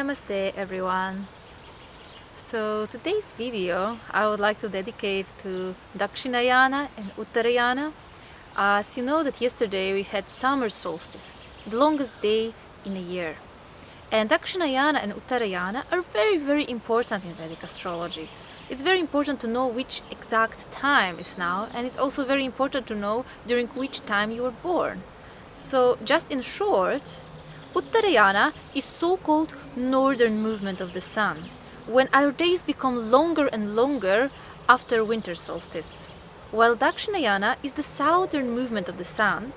Namaste everyone. So today's video I would like to dedicate to Dakshinayana and Uttarayana. As you know that yesterday we had summer solstice, the longest day in a year. And Dakshinayana and Uttarayana are very important in Vedic astrology. It's very important to know which exact time is now, and it's also very important to know during which time you were born. So just in short, Uttarayana is so-called northern movement of the sun, when our days become longer and longer after winter solstice, while Dakshinayana is the southern movement of the sun,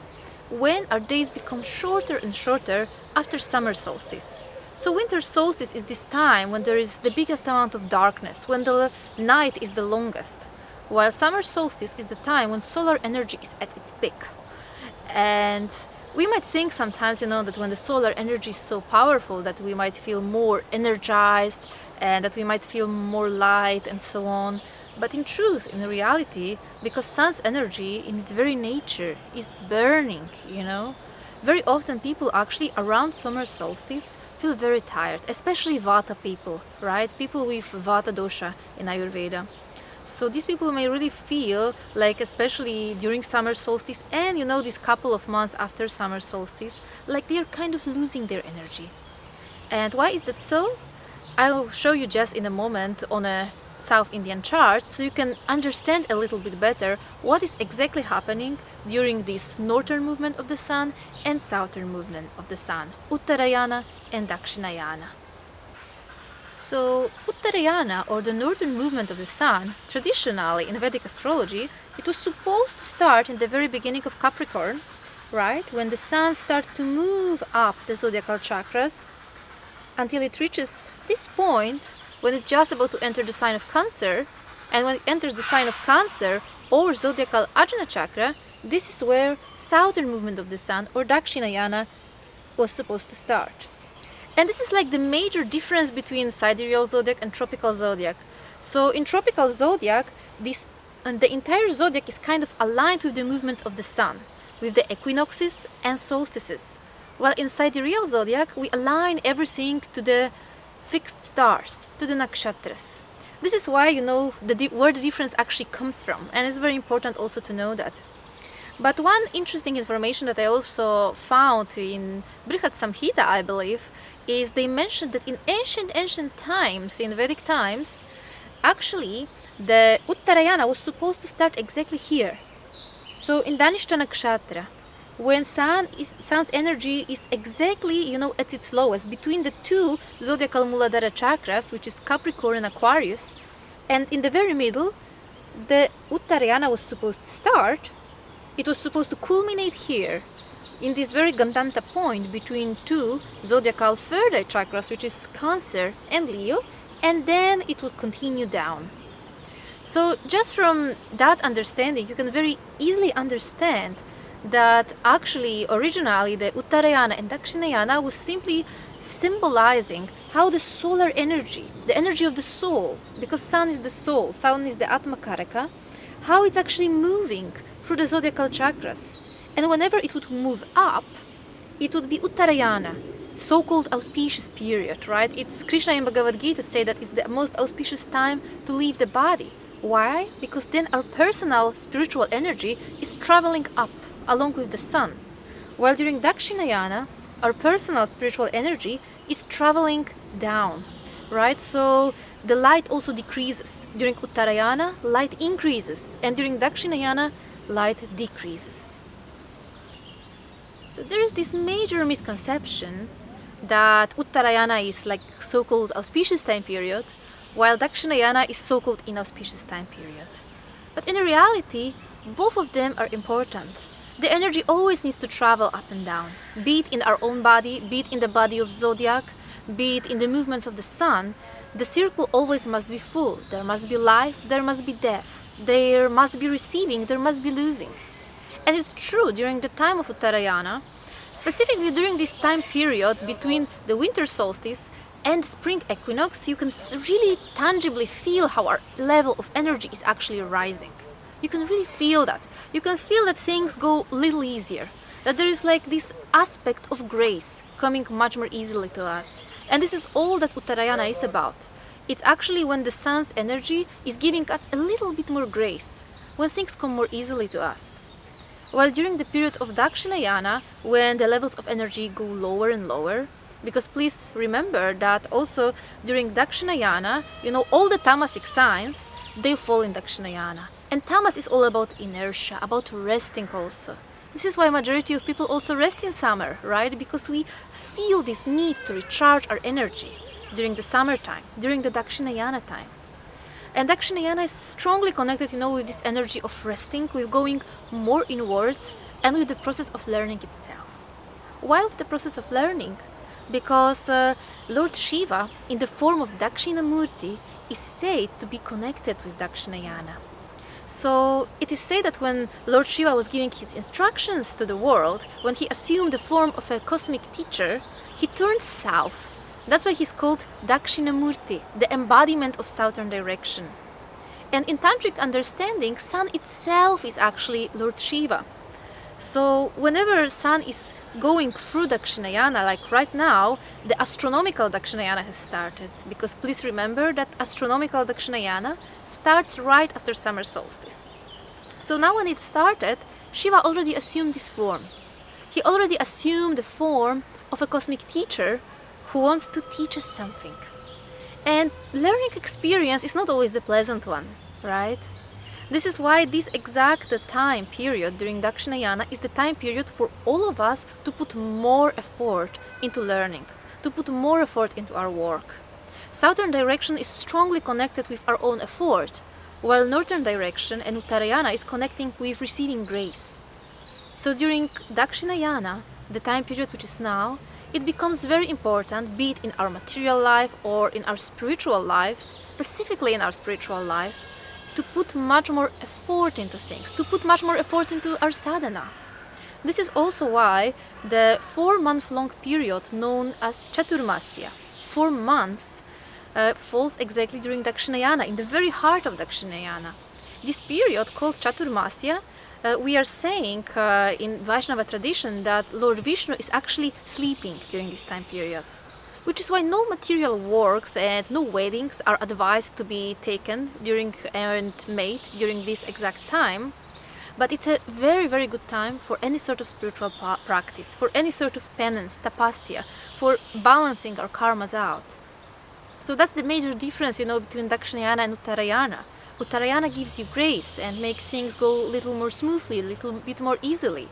when our days become shorter and shorter after summer solstice. So winter solstice is this time when there is the biggest amount of darkness, when the night is the longest, while summer solstice is the time when solar energy is at its peak. And we might think sometimes, that when the solar energy is so powerful that we might feel more energized and that we might feel more light and so on. But in truth, in reality, because sun's energy in its very nature is burning, very often people actually around summer solstice feel very tired, especially Vata people, right? People with Vata dosha in Ayurveda. So these people may really feel like, especially during summer solstice and these couple of months after summer solstice, like they are kind of losing their energy. And why is that so? I'll show you just in a moment on a South Indian chart so you can understand a little bit better what is exactly happening during this northern movement of the sun and southern movement of the sun, Uttarayana and Dakshinayana. So Uttarayana, or the northern movement of the sun, traditionally in Vedic astrology, it was supposed to start in the very beginning of Capricorn, right? When the sun starts to move up the zodiacal chakras until it reaches this point when it's just about to enter the sign of Cancer. And when it enters the sign of Cancer or zodiacal Ajna chakra, this is where southern movement of the sun, or Dakshinayana, was supposed to start. And this is like the major difference between sidereal zodiac and tropical zodiac. So in tropical zodiac, the entire zodiac is kind of aligned with the movements of the sun, with the equinoxes and solstices. While in sidereal zodiac, we align everything to the fixed stars, to the nakshatras. This is why where the difference actually comes from, and it's very important also to know that. But one interesting information that I also found in Brihad Samhita, I believe, is they mentioned that in ancient times, in Vedic times, actually the Uttarayana was supposed to start exactly here. So in Dhanishta Nakshatra, when sun's energy is exactly, at its lowest, between the two zodiacal Muladhara chakras, which is Capricorn and Aquarius, and in the very middle, the Uttarayana was supposed to start. It was supposed to culminate here, in this very Gandanta point between two zodiacal third eye chakras, which is Cancer and Leo, and then it would continue down. So just from that understanding, you can very easily understand that actually originally the Uttarayana and Dakshinayana was simply symbolizing how the solar energy, the energy of the soul, because sun is the soul, sun is the Atma Karaka, how it's actually moving through the zodiacal chakras. And whenever it would move up, it would be Uttarayana, so-called auspicious period, right? It's Krishna in Bhagavad Gita say that it's the most auspicious time to leave the body. Why? Because then our personal spiritual energy is traveling up along with the sun. While during Dakshinayana, our personal spiritual energy is traveling down, right? So the light also decreases. During Uttarayana, light increases, and during Dakshinayana, light decreases. So there is this major misconception that Uttarayana is like so-called auspicious time period, while Dakshinayana is so-called inauspicious time period. But in reality, both of them are important. The energy always needs to travel up and down, be it in our own body, be it in the body of zodiac, be it in the movements of the sun. The circle always must be full. There must be life, there must be death. There must be receiving, there must be losing. And it's true, during the time of Uttarayana, specifically during this time period between the winter solstice and spring equinox, you can really tangibly feel how our level of energy is actually rising. You can really feel that. You can feel that things go a little easier, that there is like this aspect of grace coming much more easily to us. And this is all that Uttarayana is about. It's actually when the sun's energy is giving us a little bit more grace, when things come more easily to us. While during the period of Dakshinayana, when the levels of energy go lower and lower, because please remember that also during Dakshinayana, all the tamasic signs, they fall in Dakshinayana. And tamas is all about inertia, about resting also. This is why majority of people also rest in summer, right? Because we feel this need to recharge our energy during the summertime, during the Dakshinayana time. And Dakshinayana is strongly connected, with this energy of resting, with going more inwards, and with the process of learning itself. Why with the process of learning? Because Lord Shiva, in the form of Dakshinamurti, is said to be connected with Dakshinayana. So it is said that when Lord Shiva was giving his instructions to the world, when he assumed the form of a cosmic teacher, he turned south. That's why he's called Dakshinamurti, the embodiment of southern direction. And in tantric understanding, sun itself is actually Lord Shiva. So whenever sun is going through Dakshinayana, like right now, the astronomical Dakshinayana has started. Because please remember that astronomical Dakshinayana starts right after summer solstice. So now when it started, Shiva already assumed this form. He already assumed the form of a cosmic teacher who wants to teach us something. And learning experience is not always the pleasant one, right? This is why this exact time period during Dakshinayana is the time period for all of us to put more effort into learning, to put more effort into our work. Southern direction is strongly connected with our own effort, while northern direction and Uttarayana is connecting with receiving grace. So during Dakshinayana, the time period which is now, it becomes very important, be it in our material life or in our spiritual life, specifically in our spiritual life, to put much more effort into things, to put much more effort into our sadhana. This is also why the 4-month-long period known as Chaturmasya, 4 months, falls exactly during Dakshinayana, in the very heart of Dakshinayana. This period called Chaturmasya, we are saying in Vaishnava tradition that Lord Vishnu is actually sleeping during this time period. Which is why no material works and no weddings are advised to be taken during and made during this exact time. But it's a very, very good time for any sort of spiritual practice, for any sort of penance, tapasya, for balancing our karmas out. So that's the major difference, between Dakshinayana and Uttarayana. Uttarayana gives you grace and makes things go a little more smoothly, a little bit more easily.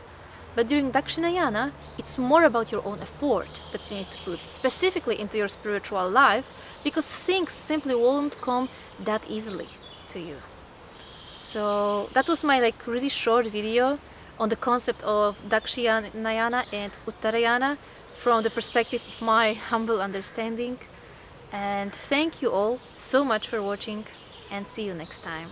But during Dakshinayana, it's more about your own effort that you need to put specifically into your spiritual life, because things simply won't come that easily to you. So that was my really short video on the concept of Dakshinayana and Uttarayana from the perspective of my humble understanding. And thank you all so much for watching, and see you next time.